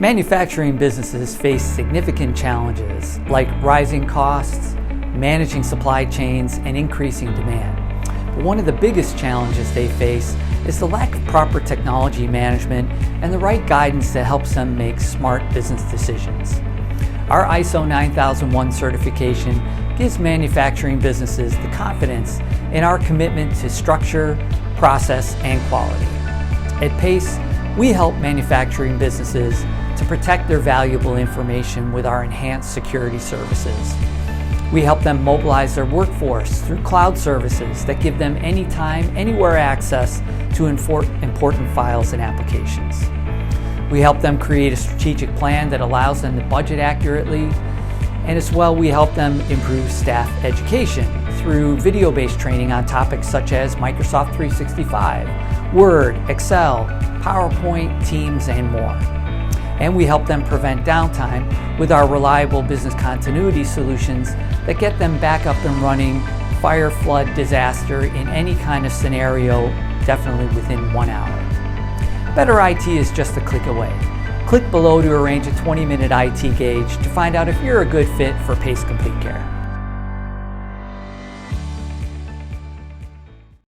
Manufacturing businesses face significant challenges like rising costs, managing supply chains, and increasing demand. But one of the biggest challenges they face is the lack of proper technology management and the right guidance that helps them make smart business decisions. Our ISO 9001 certification gives manufacturing businesses the confidence in our commitment to structure, process, and quality. At PACE, we help manufacturing businesses to protect their valuable information with our enhanced security services. We help them mobilize their workforce through cloud services that give them anytime, anywhere access to important files and applications. We help them create a strategic plan that allows them to budget accurately, and as well we help them improve staff education through video-based training on topics such as Microsoft 365, Word, Excel, PowerPoint, Teams, and more. And we help them prevent downtime with our reliable business continuity solutions that get them back up and running, fire, flood, disaster, in any kind of scenario, definitely within 1 hour. Better IT is just a click away. Click below to arrange a 20-minute IT gauge to find out if you're a good fit for PACE Complete Care.